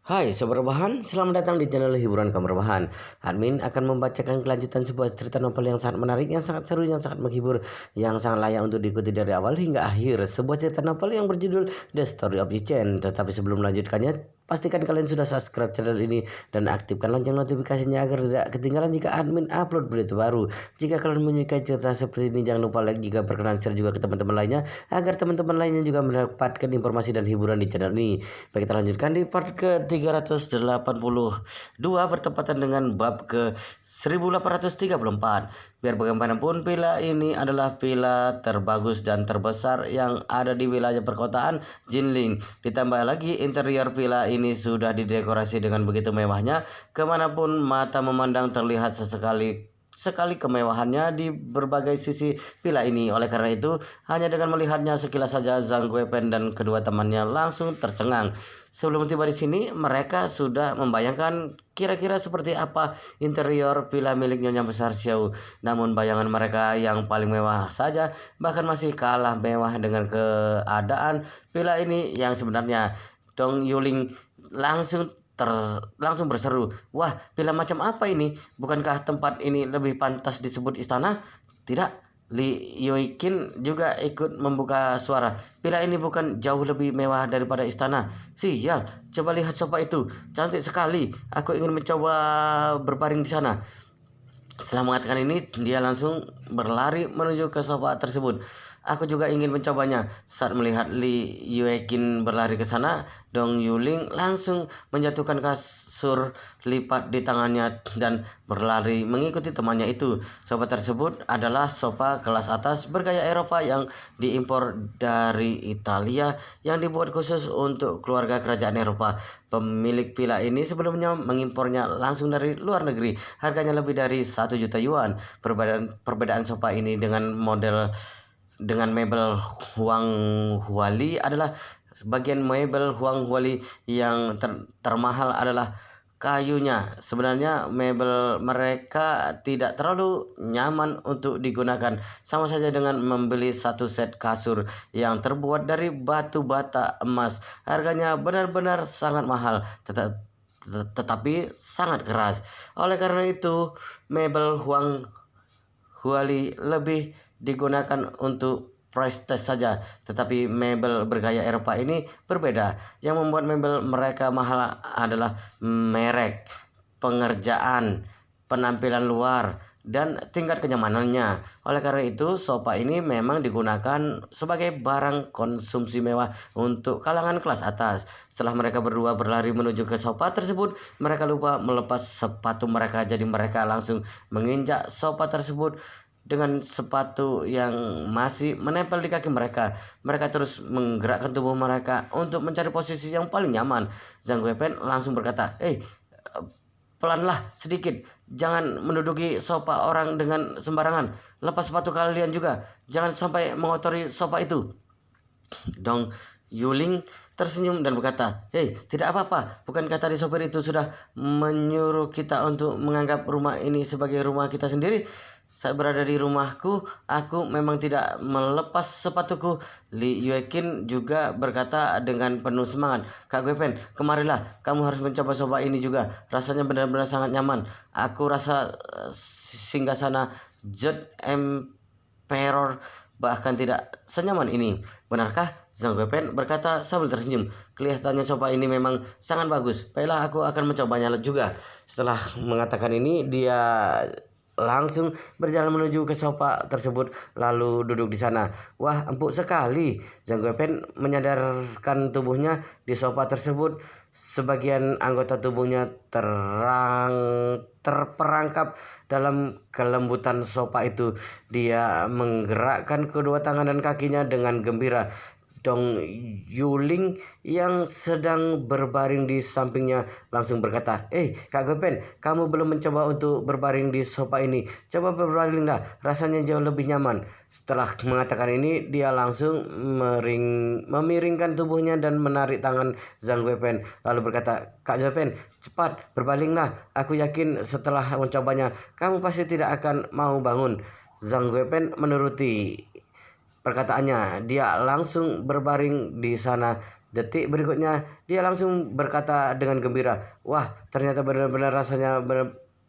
Hai Sobat Rebahan, selamat datang di channel hiburan Kamar Rebahan. Admin akan membacakan kelanjutan sebuah cerita novel yang sangat menarik, yang sangat seru, yang sangat menghibur, yang sangat layak untuk diikuti dari awal hingga akhir. Sebuah cerita novel yang berjudul The Story of Yichen. Tetapi sebelum melanjutkannya, pastikan kalian sudah subscribe channel ini dan aktifkan lonceng notifikasinya agar tidak ketinggalan jika admin upload berita baru. Jika kalian menyukai cerita seperti ini, jangan lupa like, jika berkenan share juga ke teman-teman lainnya agar teman-teman lainnya juga mendapatkan informasi dan hiburan di channel ini. Baik, kita lanjutkan di part ke-382 bertepatan dengan bab ke-1834. Biar bagaimanapun, villa ini adalah villa terbagus dan terbesar yang ada di wilayah perkotaan Jinling. Ditambah lagi interior villa ini sudah didekorasi dengan begitu mewahnya, kemanapun mata memandang terlihat sekali kemewahannya di berbagai sisi villa ini. Oleh karena itu, hanya dengan melihatnya sekilas saja Zhang Guipen dan kedua temannya langsung tercengang. Sebelum tiba di sini, mereka sudah membayangkan kira-kira seperti apa interior villa milik Nyonya Besar Xiao. Namun bayangan mereka yang paling mewah saja bahkan masih kalah mewah dengan keadaan villa ini yang sebenarnya. Dong Yuling langsung langsung berseru, "Wah, villa macam apa ini? Bukankah tempat ini lebih pantas disebut istana?" "Tidak." Li Yoikin juga ikut membuka suara. "Villa ini bukan jauh lebih mewah daripada istana." "Sial, coba lihat sofa itu. Cantik sekali. Aku ingin mencoba berbaring di sana." Setelah mengatakan ini, dia langsung berlari menuju ke sofa tersebut. "Aku juga ingin mencobanya." Saat melihat Li Yuekin berlari ke sana, Dong Yuling langsung menjatuhkan kasur lipat di tangannya dan berlari mengikuti temannya itu. Sofa tersebut adalah sofa kelas atas bergaya Eropa yang diimpor dari Italia, yang dibuat khusus untuk keluarga kerajaan Eropa. Pemilik villa ini sebelumnya mengimpornya langsung dari luar negeri. Harganya lebih dari 1 juta yuan. Perbedaan sofa ini dengan mebel Huang Huali adalah bagian mebel Huang Huali yang termahal adalah kayunya. Sebenarnya mebel mereka tidak terlalu nyaman untuk digunakan, sama saja dengan membeli satu set kasur yang terbuat dari batu bata emas. Harganya benar-benar sangat mahal, tetapi sangat keras. Oleh karena itu, mebel Huang Huali lebih digunakan untuk price test saja. Tetapi mebel bergaya Eropa ini berbeda. Yang membuat mebel mereka mahal adalah merek, pengerjaan, penampilan luar, dan tingkat kenyamanannya. Oleh karena itu, sofa ini memang digunakan sebagai barang konsumsi mewah untuk kalangan kelas atas. Setelah mereka berdua berlari menuju ke sofa tersebut, mereka lupa melepas sepatu mereka. Jadi mereka langsung menginjak sofa tersebut dengan sepatu yang masih menempel di kaki mereka. Mereka terus menggerakkan tubuh mereka untuk mencari posisi yang paling nyaman. Zhang Guipen langsung berkata, pelanlah sedikit, jangan menduduki sofa orang dengan sembarangan. Lepas sepatu kalian juga, jangan sampai mengotori sofa itu." Dong Yuling tersenyum dan berkata, tidak apa-apa. Bukankah tadi sopir itu sudah menyuruh kita untuk menganggap rumah ini sebagai rumah kita sendiri? Saat berada di rumahku, aku memang tidak melepas sepatuku." Li Yuekin juga berkata dengan penuh semangat, "Kak Guipen, kemarilah. Kamu harus mencoba sofa ini juga. Rasanya benar-benar sangat nyaman. Aku rasa singgasana Jet Emperor bahkan tidak senyaman ini." "Benarkah?" Zhang Guipen berkata sambil tersenyum. "Kelihatannya sofa ini memang sangat bagus. Baiklah, aku akan mencobanya juga." Setelah mengatakan ini, dia langsung berjalan menuju ke sofa tersebut lalu duduk di sana. "Wah, empuk sekali." Zhang Guipen menyadarkan tubuhnya di sofa tersebut. Sebagian anggota tubuhnya terperangkap dalam kelembutan sofa itu. Dia menggerakkan kedua tangan dan kakinya dengan gembira. Dong Yuling yang sedang berbaring di sampingnya langsung berkata, Kak Guipen, kamu belum mencoba untuk berbaring di sofa ini. Coba berbaringlah, rasanya jauh lebih nyaman." Setelah mengatakan ini, dia langsung memiringkan tubuhnya dan menarik tangan Zhang Guipen lalu berkata, "Kak Guipen, cepat berbalinglah. Aku yakin setelah mencobanya, kamu pasti tidak akan mau bangun." Zhang Guipen menuruti perkataannya. Dia langsung berbaring di sana Detik berikutnya dia langsung berkata dengan gembira, "Wah, ternyata benar-benar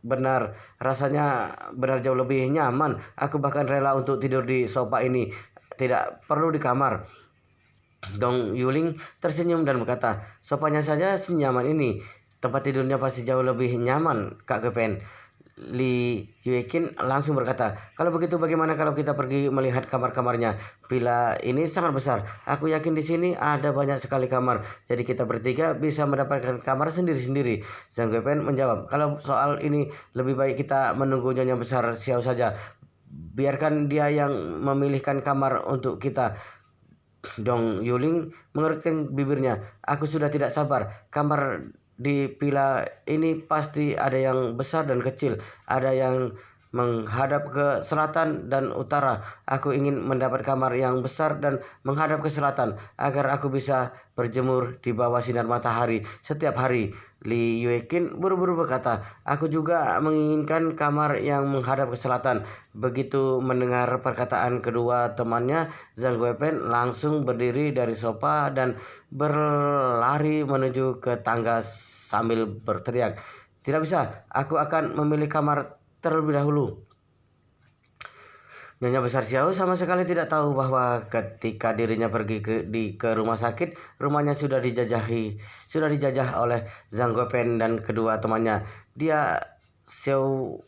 benar jauh lebih nyaman. Aku bahkan rela untuk tidur di sofa ini, tidak perlu di kamar." Dong Yuling tersenyum dan berkata, "Sofanya saja senyaman ini. Tempat tidurnya pasti jauh lebih nyaman, Kak Gepen." Li Yuekin langsung berkata, "Kalau begitu bagaimana kalau kita pergi melihat kamar-kamarnya? Villa ini sangat besar. Aku yakin di sini ada banyak sekali kamar. Jadi kita bertiga bisa mendapatkan kamar sendiri-sendiri." Zhang Gepen menjawab, "Kalau soal ini lebih baik kita menunggu Nyonya Besar Xiao saja. Biarkan dia yang memilihkan kamar untuk kita." Dong Yuling mengerutkan bibirnya. "Aku sudah tidak sabar. Kamar di villa ini pasti ada yang besar dan kecil. Ada yang menghadap ke selatan dan utara. Aku ingin mendapat kamar yang besar dan menghadap ke selatan agar aku bisa berjemur di bawah sinar matahari setiap hari." Li Yuekin buru-buru berkata, "Aku juga menginginkan kamar yang menghadap ke selatan." Begitu mendengar perkataan kedua temannya, Zhang Guipen langsung berdiri dari sofa dan berlari menuju ke tangga sambil berteriak, "Tidak bisa, aku akan memilih kamar terlebih dahulu." Nyonya Besar Xiao sama sekali tidak tahu bahwa ketika dirinya pergi ke rumah sakit, rumahnya sudah dijajah oleh Zhang Guopen dan kedua temannya. Dia, Xiao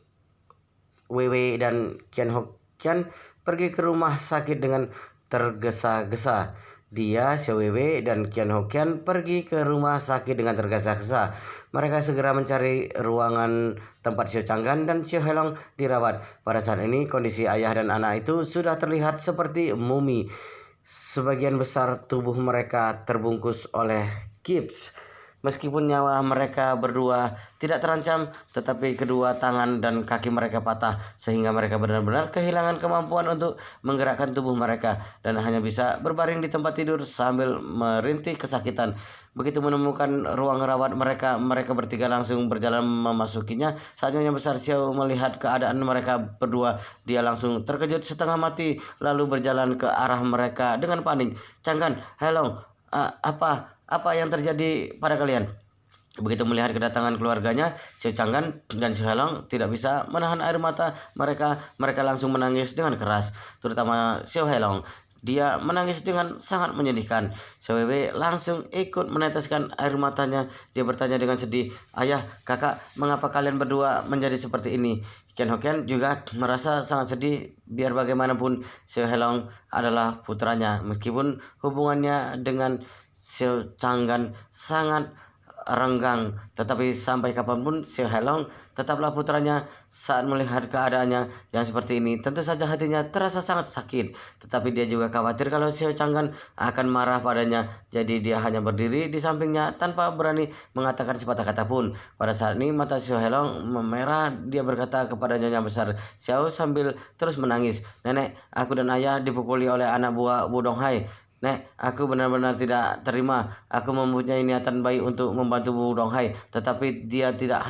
Weiwei dan Qian Hoqian pergi ke rumah sakit dengan tergesa-gesa. Xiao Weiwei dan Qian Hoqian pergi ke rumah sakit dengan tergesa-gesa. Mereka segera mencari ruangan tempat Xiao Changgan dan Xiao Helong dirawat. Pada saat ini kondisi ayah dan anak itu sudah terlihat seperti mumi. Sebagian besar tubuh mereka terbungkus oleh gips. Meskipun nyawa mereka berdua tidak terancam, tetapi kedua tangan dan kaki mereka patah sehingga mereka benar-benar kehilangan kemampuan untuk menggerakkan tubuh mereka dan hanya bisa berbaring di tempat tidur sambil merintih kesakitan. Begitu menemukan ruang rawat mereka, mereka bertiga langsung berjalan memasukinya. Saat Nyonya Besar Xiao melihat keadaan mereka berdua, dia langsung terkejut setengah mati lalu berjalan ke arah mereka dengan panik. "Changgan, Helong, apa yang terjadi pada kalian?" Begitu melihat kedatangan keluarganya, Xiao Changgan dan Xiao Helong tidak bisa menahan air mata mereka. Mereka langsung menangis dengan keras, terutama Xiao Helong. Dia menangis dengan sangat menyedihkan. Xiao Wei langsung ikut meneteskan air matanya. Dia bertanya dengan sedih, "Ayah, kakak, mengapa kalian berdua menjadi seperti ini?" Ken Hokian juga merasa sangat sedih. Biar bagaimanapun, Xiao Helong adalah putranya. Meskipun hubungannya dengan Xiao Changgan sangat renggang, tetapi sampai kapanpun Xiao Helong tetaplah putranya. Saat melihat keadaannya yang seperti ini, tentu saja hatinya terasa sangat sakit, tetapi dia juga khawatir kalau Xiao Changgan akan marah padanya. Jadi dia hanya berdiri di sampingnya tanpa berani mengatakan sepatah kata pun. Pada saat ini mata Xiao Helong memerah. Dia berkata kepada Nyonya Besar Xiao sambil terus menangis, "Nenek, aku dan ayah dipukuli oleh anak buah Wu Donghai. Nek, aku benar-benar tidak terima. Aku mempunyai niatan baik untuk membantu Bu Donghai, tetapi dia tidak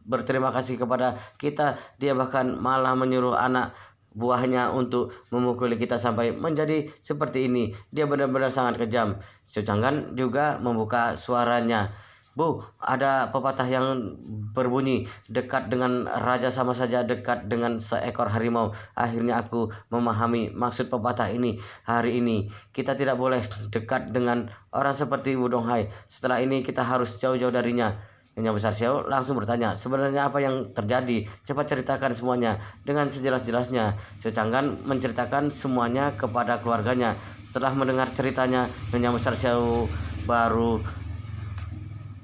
berterima kasih kepada kita, dia bahkan malah menyuruh anak buahnya untuk memukuli kita sampai menjadi seperti ini. Dia benar-benar sangat kejam." Su Changgan juga membuka suaranya, "Bu, ada pepatah yang berbunyi, dekat dengan raja sama saja dekat dengan seekor harimau." Akhirnya aku memahami maksud pepatah ini. Hari ini kita tidak boleh dekat dengan orang seperti Wudong-hai. Setelah ini kita harus jauh-jauh darinya. Nyonya Besar Xiao langsung bertanya, "Sebenarnya apa yang terjadi? Cepat ceritakan semuanya dengan sejelas-jelasnya." Xiao Changgan menceritakan semuanya kepada keluarganya. Setelah mendengar ceritanya, Nyonya Besar Xiao baru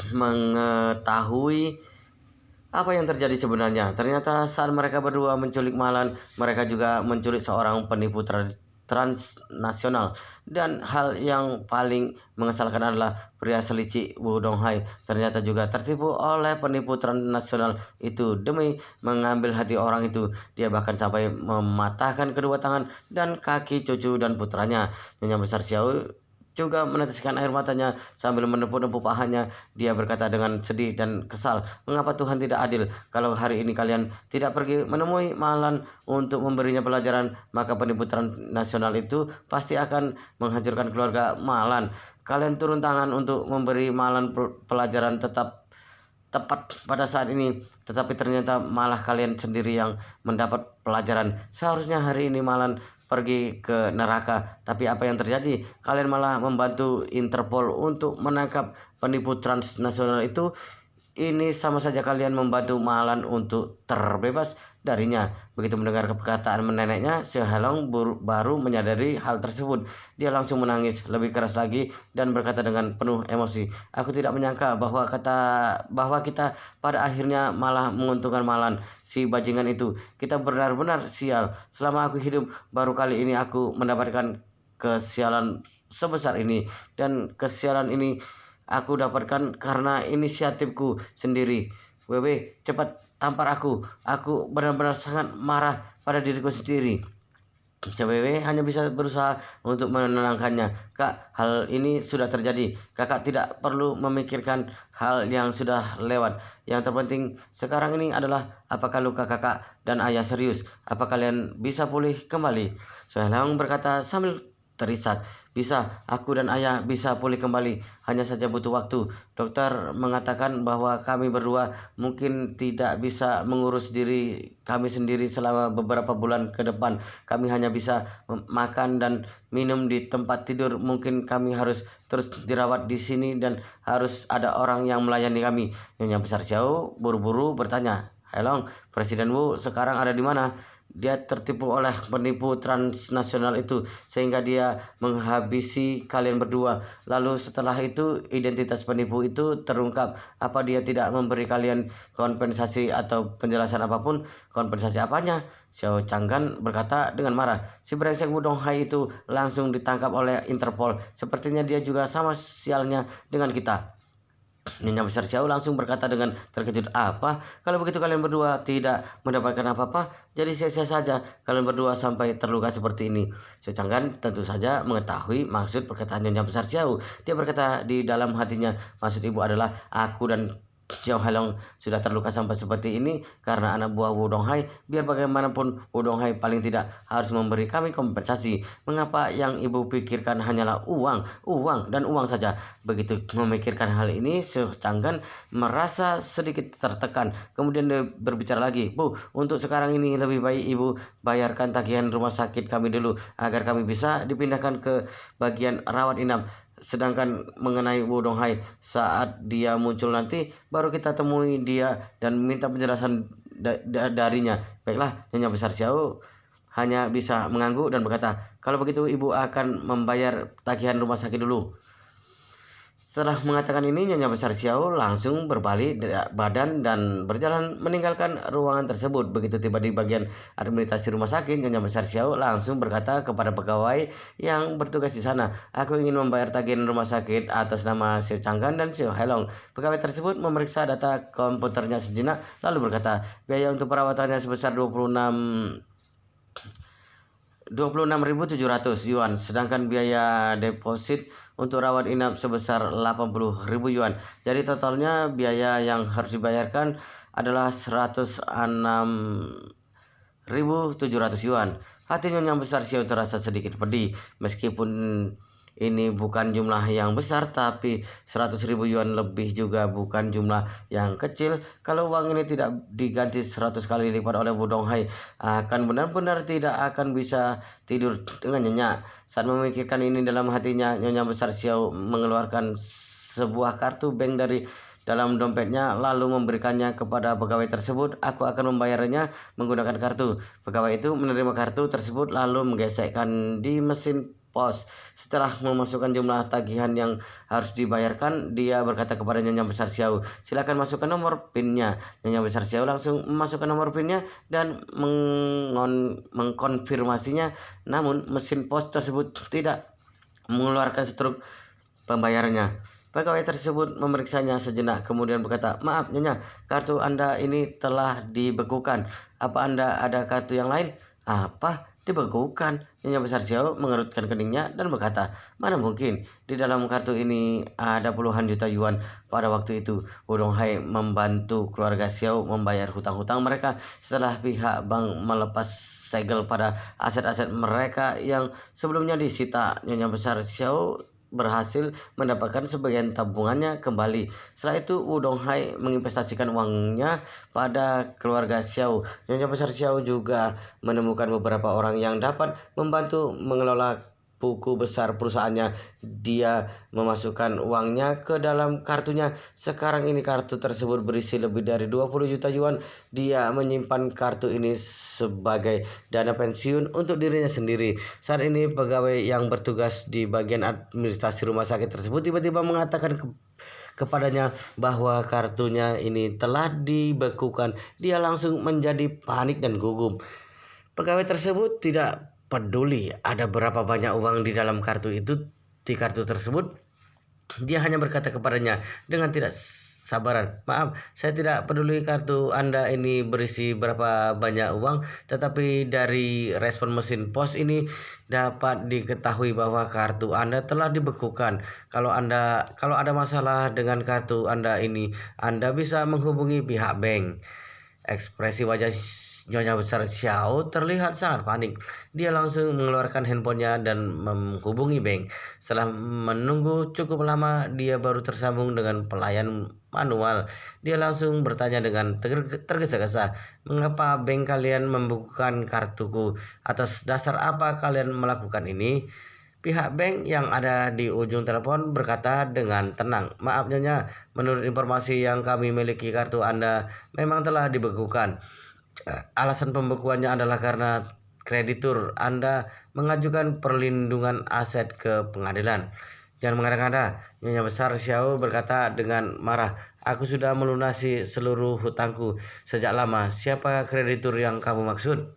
mengetahui apa yang terjadi sebenarnya. Ternyata saat mereka berdua menculik Malan, mereka juga menculik seorang penipu transnasional. Dan hal yang paling mengesalkan adalah pria selicik Wu Donghai ternyata juga tertipu oleh penipu transnasional itu. Demi mengambil hati orang itu, dia bahkan sampai mematahkan kedua tangan dan kaki cucu dan putranya. Nyonya Besar Xiao juga meneteskan air matanya sambil menepuk-nepuk pahanya. Dia berkata dengan sedih dan kesal, "Mengapa Tuhan tidak adil? Kalau hari ini kalian tidak pergi menemui Malan untuk memberinya pelajaran, maka penipu transnasional itu pasti akan menghancurkan keluarga Malan. Kalian turun tangan untuk memberi Malan pelajaran tepat pada saat ini, tetapi ternyata malah kalian sendiri yang mendapat pelajaran. Seharusnya hari ini Malan pergi ke neraka, tapi apa yang terjadi? Kalian malah membantu Interpol untuk menangkap penipu transnasional itu. Ini sama saja kalian membantu Malan untuk terbebas darinya." Begitu mendengar perkataan neneknya, Si Helong baru menyadari hal tersebut. Dia langsung menangis lebih keras lagi dan berkata dengan penuh emosi, "Aku tidak menyangka bahwa kita pada akhirnya malah menguntungkan Malan, si bajingan itu. Kita benar-benar sial. Selama aku hidup, baru kali ini aku mendapatkan kesialan sebesar ini, dan kesialan ini aku dapatkan karena inisiatifku sendiri. Wewe, cepat tampar aku. Aku benar-benar sangat marah pada diriku sendiri." Cewek hanya bisa berusaha untuk menenangkannya. "Kak, hal ini sudah terjadi. Kakak tidak perlu memikirkan hal yang sudah lewat. Yang terpenting sekarang ini adalah apakah luka kakak dan ayah serius? Apa kalian bisa pulih kembali?" Soelang berkata sambil terisak, "Bisa, aku dan ayah bisa pulih kembali. Hanya saja butuh waktu. Dokter mengatakan bahwa kami berdua mungkin tidak bisa mengurus diri kami sendiri selama beberapa bulan ke depan. Kami hanya bisa makan dan minum di tempat tidur. Mungkin kami harus terus dirawat di sini dan harus ada orang yang melayani kami." Nyonya Besar Xiao buru-buru bertanya, "Helong, Presiden Wu sekarang ada di mana?" "Dia tertipu oleh penipu transnasional itu sehingga dia menghabisi kalian berdua. Lalu setelah itu identitas penipu itu terungkap. Apa dia tidak memberi kalian kompensasi atau penjelasan apapun?" "Kompensasi apanya?" Xiao Changgan berkata dengan marah. "Si brengsek Wudong Hai itu langsung ditangkap oleh Interpol. Sepertinya dia juga sama sialnya dengan kita." Nyonya Besar Xiao langsung berkata dengan terkejut, "Apa? Kalau begitu kalian berdua tidak mendapatkan apa-apa, jadi sia-sia saja kalian berdua sampai terluka seperti ini." Xiao Changgan tentu saja mengetahui maksud perkataan Nyonya Besar Xiao. Dia berkata di dalam hatinya, "Maksud ibu adalah aku dan Xiao Halong sudah terluka sampai seperti ini karena anak buah Wudong Hai. Biar bagaimanapun Wudong Hai paling tidak harus memberi kami kompensasi. Mengapa yang ibu pikirkan hanyalah uang, uang, dan uang saja?" Begitu memikirkan hal ini, Changgan merasa sedikit tertekan. Kemudian dia berbicara lagi, "Bu, untuk sekarang ini lebih baik ibu bayarkan tagihan rumah sakit kami dulu agar kami bisa dipindahkan ke bagian rawat inap. Sedangkan mengenai Wudong Hai, saat dia muncul nanti baru kita temui dia dan minta penjelasan darinya." "Baiklah." Nyonya Besar Xiao hanya bisa mengangguk dan berkata, "Kalau begitu ibu akan membayar tagihan rumah sakit dulu." Setelah mengatakan ini, Nyonya Besar Xiao langsung berbalik badan dan berjalan meninggalkan ruangan tersebut. Begitu tiba di bagian administrasi rumah sakit, Nyonya Besar Xiao langsung berkata kepada pegawai yang bertugas di sana, "Aku ingin membayar tagihan rumah sakit atas nama Xiao Changgan dan Xiao Helong." Pegawai tersebut memeriksa data komputernya sejenak, lalu berkata, "Biaya untuk perawatannya sebesar 26.700 yuan, sedangkan biaya deposit untuk rawat inap sebesar 80.000 yuan. Jadi totalnya biaya yang harus dibayarkan adalah 106.700 yuan." Hati Nyonya Besar Xiao terasa sedikit pedih. Meskipun ini bukan jumlah yang besar, tapi 100.000 yuan lebih juga bukan jumlah yang kecil. Kalau uang ini tidak diganti 100 kali lipat oleh Wudong Hai, akan benar-benar tidak akan bisa tidur dengan nyenyak. Saat memikirkan ini dalam hatinya, Nyonya Besar Xiao mengeluarkan sebuah kartu bank dari dalam dompetnya lalu memberikannya kepada pegawai tersebut. "Aku akan membayarnya menggunakan kartu." Pegawai itu menerima kartu tersebut lalu menggesekkan di mesin pos. Setelah memasukkan jumlah tagihan yang harus dibayarkan, dia berkata kepada Nyonya Besar Xiao, "Silakan masukkan nomor PIN-nya." Nyonya Besar Xiao langsung memasukkan nomor PIN-nya dan mengkonfirmasinya. Namun mesin pos tersebut tidak mengeluarkan struk pembayarannya. Pegawai tersebut memeriksanya sejenak kemudian berkata, "Maaf Nyonya, kartu Anda ini telah dibekukan. Apa Anda ada kartu yang lain?" "Apa?" dibekukan. Nyonya Besar Xiao mengerutkan keningnya dan berkata, mana mungkin, di dalam kartu ini ada puluhan juta yuan. Pada waktu itu, Wudong Hai membantu keluarga Xiao membayar hutang-hutang mereka setelah pihak bank melepas segel pada aset-aset mereka yang sebelumnya disita. Nyonya Besar Xiao berhasil mendapatkan sebagian tabungannya kembali. Setelah itu Wudong Hai menginvestasikan uangnya pada keluarga Xiao. Nyonya Besar Xiao juga menemukan beberapa orang yang dapat membantu mengelola buku besar perusahaannya. Dia memasukkan uangnya ke dalam kartunya. Sekarang ini kartu tersebut berisi lebih dari 20 juta yuan. Dia menyimpan kartu ini sebagai dana pensiun untuk dirinya sendiri. Saat ini pegawai yang bertugas di bagian administrasi rumah sakit tersebut tiba-tiba mengatakan kepadanya bahwa kartunya ini telah dibekukan. Dia langsung menjadi panik dan gugup. Pegawai tersebut tidak peduli ada berapa banyak uang di dalam kartu itu. Di kartu tersebut, dia hanya berkata kepadanya dengan tidak sabaran, maaf, saya tidak peduli kartu Anda ini berisi berapa banyak uang, tetapi dari respon mesin pos ini dapat diketahui bahwa kartu Anda telah dibekukan. Kalau ada masalah dengan kartu Anda ini, Anda bisa menghubungi pihak bank. Ekspresi wajah Nyonya Besar Xiao terlihat sangat panik. Dia langsung mengeluarkan handphonenya dan menghubungi bank. Setelah menunggu cukup lama, dia baru tersambung dengan pelayan manual. Dia langsung bertanya dengan tergesa-gesa, mengapa bank kalian membekukan kartuku? Atas dasar apa kalian melakukan ini? Pihak bank yang ada di ujung telepon berkata dengan tenang, maaf Nyonya, menurut informasi yang kami miliki kartu Anda memang telah dibekukan. Alasan pembekuannya adalah karena kreditur Anda mengajukan perlindungan aset ke pengadilan. Jangan mengada-ngada, Nyonya Besar Xiao berkata dengan marah. Aku sudah melunasi seluruh hutangku sejak lama. Siapa kreditur yang kamu maksud?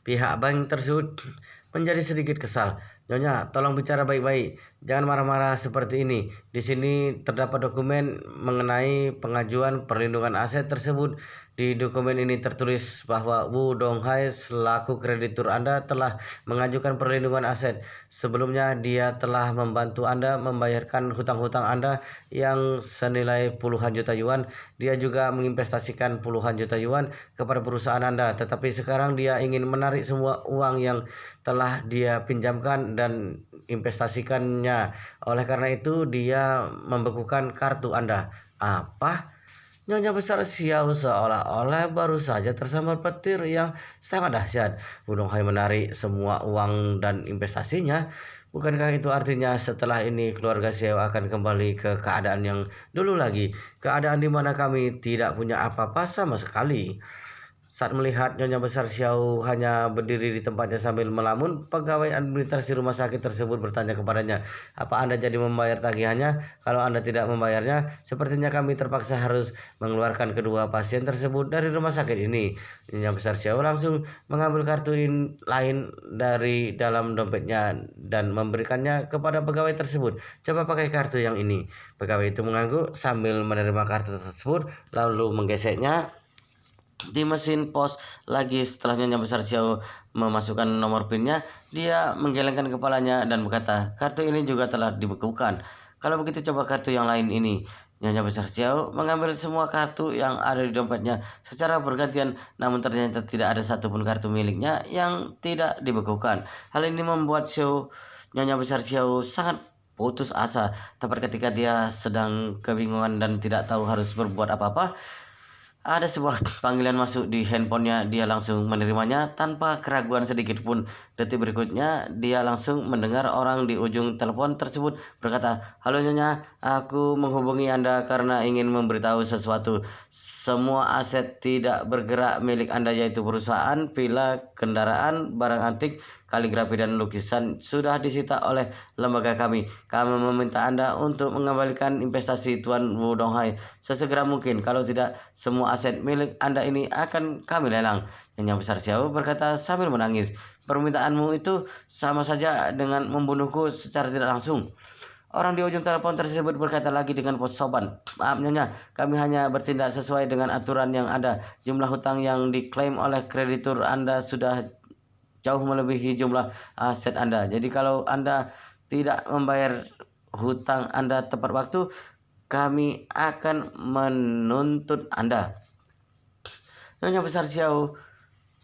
Pihak bank tersebut menjadi sedikit kesal. Nyonya, tolong bicara baik-baik. Jangan marah-marah seperti ini. Di sini terdapat dokumen mengenai pengajuan perlindungan aset tersebut. Di dokumen ini tertulis bahwa Wudong Hai selaku kreditur Anda telah mengajukan perlindungan aset. Sebelumnya dia telah membantu Anda membayarkan hutang-hutang Anda yang senilai puluhan juta yuan. Dia juga menginvestasikan puluhan juta yuan kepada perusahaan Anda. Tetapi sekarang dia ingin menarik semua uang yang telah dia pinjamkan dan investasikannya. Oleh karena itu dia membekukan kartu Anda. Apa? Nyonya Besar Xiao seolah-olah baru saja tersambar petir yang sangat dahsyat. Wudong Hai menarik semua uang dan investasinya. Bukankah itu artinya setelah ini keluarga Xiao akan kembali ke keadaan yang dulu lagi? Keadaan di mana kami tidak punya apa-apa sama sekali. Saat melihat Nyonya Besar Xiao hanya berdiri di tempatnya sambil melamun, pegawai administrasi rumah sakit tersebut bertanya kepadanya, apa Anda jadi membayar tagihannya? Kalau Anda tidak membayarnya, sepertinya kami terpaksa harus mengeluarkan kedua pasien tersebut dari rumah sakit ini. Nyonya Besar Xiao langsung mengambil kartu lain dari dalam dompetnya dan memberikannya kepada pegawai tersebut. Coba pakai kartu yang ini. Pegawai itu mengangguk sambil menerima kartu tersebut, lalu menggeseknya di mesin pos lagi. Setelah Nyonya Besar Xiao memasukkan nomor PIN-nya, dia menggelengkan kepalanya dan berkata, kartu ini juga telah dibekukan. Kalau begitu coba kartu yang lain ini. Nyonya Besar Xiao mengambil semua kartu yang ada di dompetnya secara bergantian, namun ternyata tidak ada satupun kartu miliknya yang tidak dibekukan. Hal ini membuat Nyonya Besar Xiao sangat putus asa. Tepat ketika dia sedang kebingungan dan tidak tahu harus berbuat apa-apa, ada sebuah panggilan masuk di handphonenya. Dia langsung menerimanya tanpa keraguan sedikit pun. Detik berikutnya, dia langsung mendengar orang di ujung telepon tersebut berkata, halo Nyonya, aku menghubungi Anda karena ingin memberitahu sesuatu. Semua aset tidak bergerak milik Anda, yaitu perusahaan, villa, kendaraan, barang antik, kaligrafi dan lukisan sudah disita oleh lembaga kami. Kami meminta Anda untuk mengembalikan investasi Tuan Wudong Hai sesegera mungkin. Kalau tidak, semua aset milik Anda ini akan kami lelang. Nyonya Besar Xiao berkata sambil menangis, permintaanmu itu sama saja dengan membunuhku secara tidak langsung. Orang di ujung telepon tersebut berkata lagi dengan sopan, maaf Nyonya, kami hanya bertindak sesuai dengan aturan yang ada. Jumlah hutang yang diklaim oleh kreditur Anda sudah jauh melebihi jumlah aset Anda. Jadi kalau Anda tidak membayar hutang Anda tepat waktu, kami akan menuntut Anda. Nyonya Besar Xiao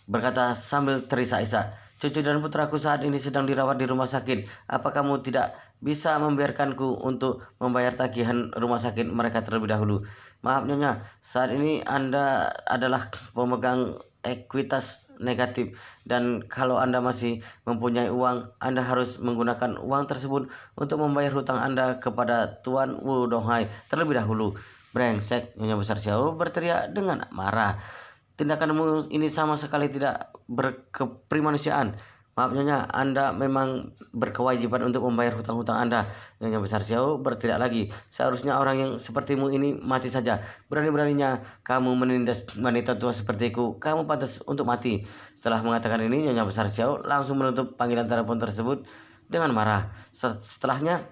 berkata sambil terisak-isak, cucu dan putraku saat ini sedang dirawat di rumah sakit. Apa kamu tidak bisa membiarkanku untuk membayar tagihan rumah sakit mereka terlebih dahulu? Maaf Nyonya, saat ini Anda adalah pemegang ekuitas negatif, dan kalau Anda masih mempunyai uang, Anda harus menggunakan uang tersebut untuk membayar hutang Anda kepada Tuan Wu Donghai terlebih dahulu. Brengsek, Nyonya Besar Xiao berteriak dengan marah. Tindakanmu ini sama sekali tidak berkeprimanusiaan. Maaf Nyonya, Anda memang berkewajiban untuk membayar hutang-hutang Anda. Nyonya Besar Xiao berteriak lagi. Seharusnya orang yang sepertimu ini mati saja. Berani-beraninya kamu menindas wanita tua sepertiku. Kamu pantas untuk mati. Setelah mengatakan ini, Nyonya Besar Xiao langsung menutup panggilan telepon tersebut dengan marah. Setelahnya,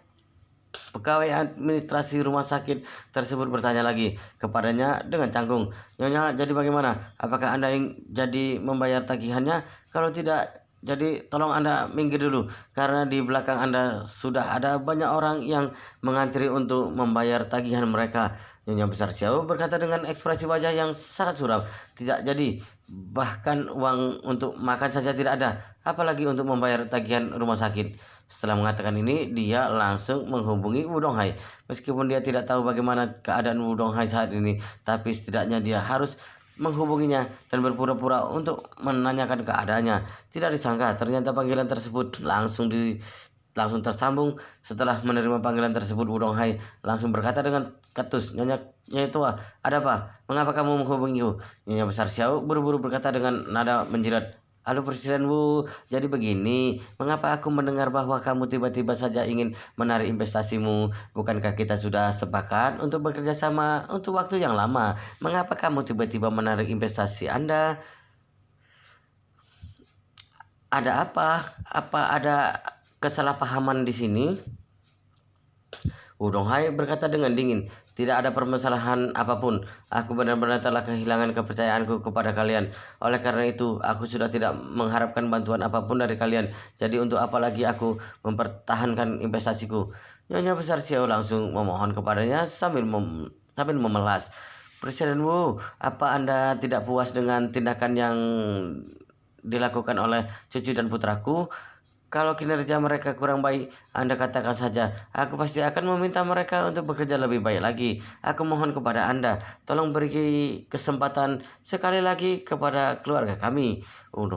pegawai administrasi rumah sakit tersebut bertanya lagi kepadanya dengan canggung, Nyonya, jadi bagaimana? Apakah Anda ingin jadi membayar tagihannya? Kalau tidak, jadi tolong Anda minggir dulu, karena di belakang Anda sudah ada banyak orang yang mengantri untuk membayar tagihan mereka. Nyonya Besar Xiao berkata dengan ekspresi wajah yang sangat suram, tidak jadi, bahkan uang untuk makan saja tidak ada, apalagi untuk membayar tagihan rumah sakit. Setelah mengatakan ini, dia langsung menghubungi Wu Donghai. Meskipun dia tidak tahu bagaimana keadaan Wu Donghai saat ini, tapi setidaknya dia harus menghubunginya dan berpura-pura untuk menanyakan keadaannya. Tidak disangka, ternyata panggilan tersebut langsung tersambung. Setelah menerima panggilan tersebut, Wu Donghai langsung berkata dengan ketus, Nyonya tua, ada apa? Mengapa kamu menghubungiku? Nyonya Besar Xiao buru-buru berkata dengan nada menjilat, halo Presiden Wu, jadi begini, mengapa aku mendengar bahwa kamu tiba-tiba saja ingin menarik investasimu? Bukankah kita sudah sepakat untuk bekerja sama untuk waktu yang lama? Mengapa kamu tiba-tiba menarik investasi Anda? Ada apa? Apa ada kesalahpahaman di sini? Wu Donghai berkata dengan dingin, tidak ada permasalahan apapun. Aku benar-benar telah kehilangan kepercayaanku kepada kalian. Oleh karena itu, aku sudah tidak mengharapkan bantuan apapun dari kalian. Jadi untuk apa lagi aku mempertahankan investasiku? Nyonya Besar Xiao langsung memohon kepadanya sambil memelas. Presiden Wu, apa Anda tidak puas dengan tindakan yang dilakukan oleh cucu dan putraku? Kalau kinerja mereka kurang baik, Anda katakan saja. Aku pasti akan meminta mereka untuk bekerja lebih baik lagi. Aku mohon kepada Anda, tolong beri kesempatan sekali lagi kepada keluarga kami.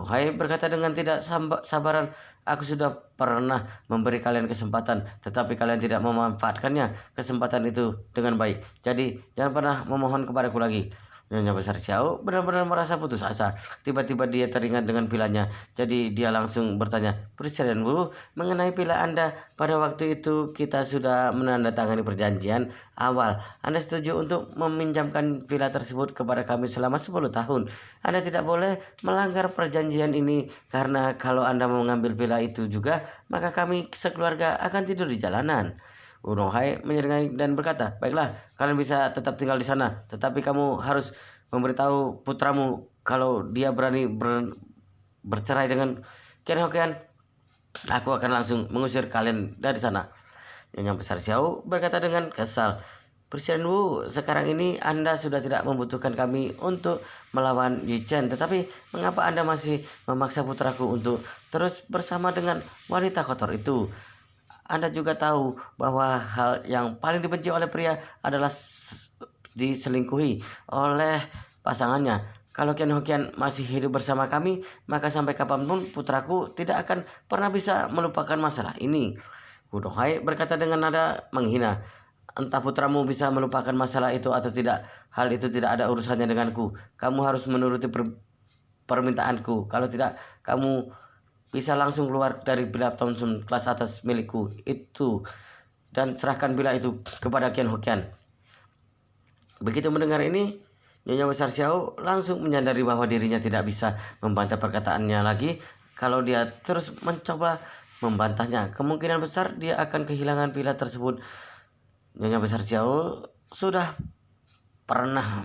Hai berkata dengan tidak sabaran. Aku sudah pernah memberi kalian kesempatan, tetapi kalian tidak memanfaatkannya kesempatan itu dengan baik. Jadi jangan pernah memohon kepadaku lagi. Nyonya Besar Xiao benar-benar merasa putus asa. Tiba-tiba dia teringat dengan pilanya. Jadi dia langsung bertanya, Presiden Wu, mengenai pila Anda, pada waktu itu kita sudah menandatangani perjanjian awal. Anda setuju untuk meminjamkan villa tersebut kepada kami selama 10 tahun. Anda tidak boleh melanggar perjanjian ini, karena kalau Anda mengambil villa itu juga, maka kami sekeluarga akan tidur di jalanan. Hai menyeringai dan berkata, baiklah, kalian bisa tetap tinggal di sana, tetapi kamu harus memberitahu putramu kalau dia berani bercerai dengan Ken Hokian, aku akan langsung mengusir kalian dari sana. Nyonya Besar Xiao berkata dengan kesal, Presiden Wu, sekarang ini Anda sudah tidak membutuhkan kami untuk melawan Yu Chen, tetapi mengapa Anda masih memaksa putraku untuk terus bersama dengan wanita kotor itu? Anda juga tahu bahwa hal yang paling dibenci oleh pria adalah diselingkuhi oleh pasangannya. Kalau Ken Hokian masih hidup bersama kami, maka sampai kapanpun putraku tidak akan pernah bisa melupakan masalah ini. Wu Donghai berkata dengan nada menghina, entah putramu bisa melupakan masalah itu atau tidak, hal itu tidak ada urusannya denganku. Kamu harus menuruti permintaanku. Kalau tidak, kamu bisa langsung keluar dari Villa Thompson kelas atas milikku itu dan serahkan villa itu kepada Ken Hokian. Begitu mendengar ini, Nyonya Besar Xiao langsung menyadari bahwa dirinya tidak bisa membantah perkataannya lagi. Kalau dia terus mencoba membantahnya, kemungkinan besar dia akan kehilangan villa tersebut. Nyonya Besar Xiao sudah pernah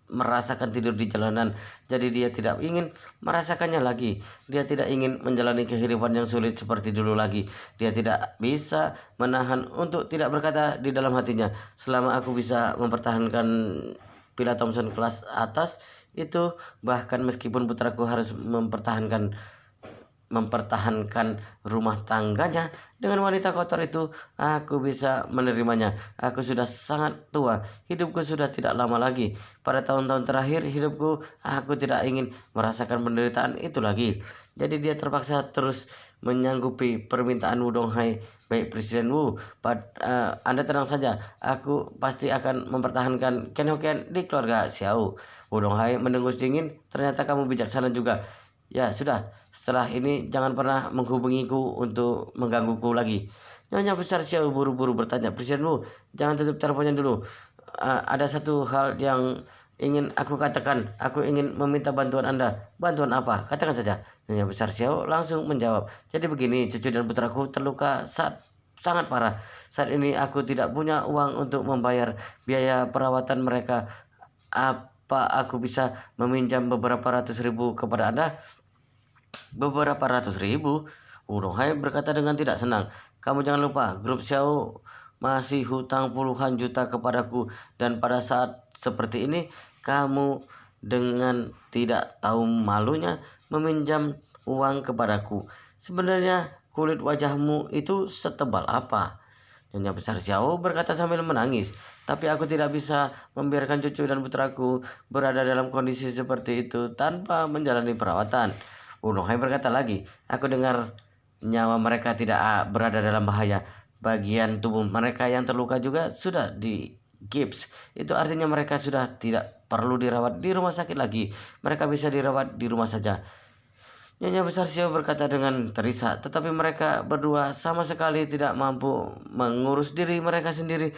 merasakan tidur di jalanan. Jadi dia tidak ingin merasakannya lagi. Dia tidak ingin menjalani kehidupan yang sulit seperti dulu lagi. Dia tidak bisa menahan untuk tidak berkata di dalam hatinya, selama aku bisa mempertahankan Villa Thompson kelas atas itu, bahkan meskipun putraku harus mempertahankan rumah tangganya dengan wanita kotor itu, aku bisa menerimanya. Aku sudah sangat tua, hidupku sudah tidak lama lagi. Pada tahun-tahun terakhir hidupku, aku tidak ingin merasakan penderitaan itu lagi. Jadi dia terpaksa terus menyanggupi permintaan Wu Donghai. Baik Presiden Wu, Anda tenang saja, aku pasti akan mempertahankan Ken Hoken di keluarga Xiao. Wu Donghai mendengus dingin, ternyata kamu bijaksana juga. Ya sudah, setelah ini jangan pernah menghubungiku untuk menggangguku lagi. Nyonya Besar Xiao buru-buru bertanya, Presiden Wu, jangan tutup teleponnya dulu. Ada satu hal yang ingin aku katakan. Aku ingin meminta bantuan Anda. Bantuan apa? Katakan saja. Nyonya Besar Xiao langsung menjawab. Jadi begini, cucu dan putraku terluka sangat parah. Saat ini aku tidak punya uang untuk membayar biaya perawatan mereka. Apa aku bisa meminjam beberapa ratus ribu kepada Anda? Beberapa ratus ribu? Urohai berkata dengan tidak senang. Kamu jangan lupa, grup Xiao masih hutang puluhan juta kepadaku, dan pada saat seperti ini kamu dengan tidak tahu malunya meminjam uang kepadaku. Sebenarnya kulit wajahmu itu setebal apa? Nyonya Besar Xiao berkata sambil menangis. Tapi aku tidak bisa membiarkan cucu dan putraku berada dalam kondisi seperti itu tanpa menjalani perawatan. Unohai berkata lagi, aku dengar nyawa mereka tidak berada dalam bahaya. Bagian tubuh mereka yang terluka juga sudah di gips. Itu artinya mereka sudah tidak perlu dirawat di rumah sakit lagi. Mereka bisa dirawat di rumah saja. Nyonya Besar Xiao berkata dengan terisak, tetapi mereka berdua sama sekali tidak mampu mengurus diri mereka sendiri.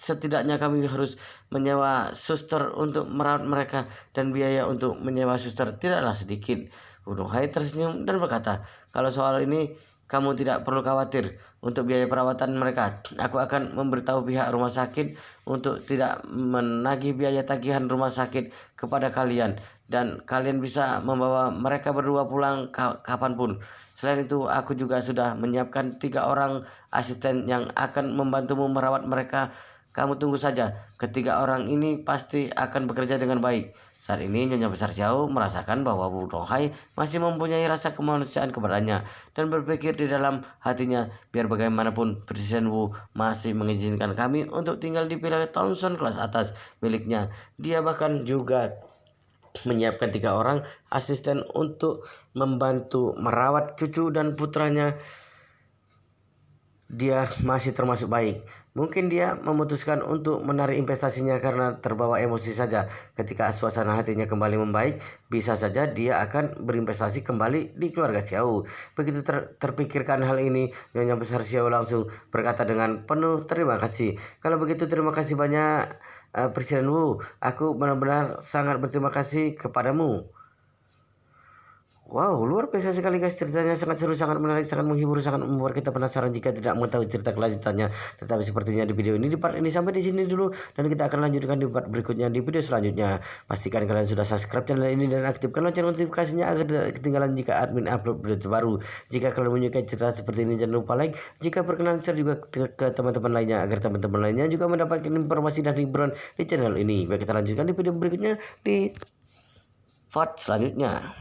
Setidaknya kami harus menyewa suster untuk merawat mereka, dan biaya untuk menyewa suster tidaklah sedikit. Wudong Hai tersenyum dan berkata, kalau soal ini kamu tidak perlu khawatir untuk biaya perawatan mereka. Aku akan memberitahu pihak rumah sakit untuk tidak menagih biaya tagihan rumah sakit kepada kalian, dan kalian bisa membawa mereka berdua pulang kapanpun. Selain itu, aku juga sudah menyiapkan 3 orang asisten yang akan membantumu merawat mereka. Kamu tunggu saja, ketiga orang ini pasti akan bekerja dengan baik. Saat ini Nyonya Besar Xiao merasakan bahwa Wu Donghai masih mempunyai rasa kemanusiaan kepadanya, dan berpikir di dalam hatinya, biar bagaimanapun Presiden Wu masih mengizinkan kami untuk tinggal di Villa Thompson kelas atas miliknya. Dia bahkan juga menyiapkan 3 orang asisten untuk membantu merawat cucu dan putranya. Dia masih termasuk baik. Mungkin dia memutuskan untuk menarik investasinya karena terbawa emosi saja. Ketika suasana hatinya kembali membaik, bisa saja dia akan berinvestasi kembali di keluarga Xiao. Begitu terpikirkan hal ini, Nyonya Besar Xiao langsung berkata dengan penuh terima kasih. Kalau begitu terima kasih banyak, Presiden Wu. Aku benar-benar sangat berterima kasih kepadamu. Wow, luar biasa sekali guys, ceritanya sangat seru, sangat menarik, sangat menghibur, sangat membuat kita penasaran jika tidak mengetahui cerita kelanjutannya. Tetapi sepertinya di video ini, di part ini sampai di sini dulu, dan kita akan lanjutkan di part berikutnya di video selanjutnya. Pastikan kalian sudah subscribe channel ini dan aktifkan lonceng notifikasinya agar tidak ketinggalan jika admin upload video terbaru. Jika kalian menyukai cerita seperti ini, jangan lupa like. Jika berkenan, share juga ke teman-teman lainnya agar teman-teman lainnya juga mendapatkan informasi dan hiburan di channel ini. Baik, kita lanjutkan di video berikutnya di part selanjutnya.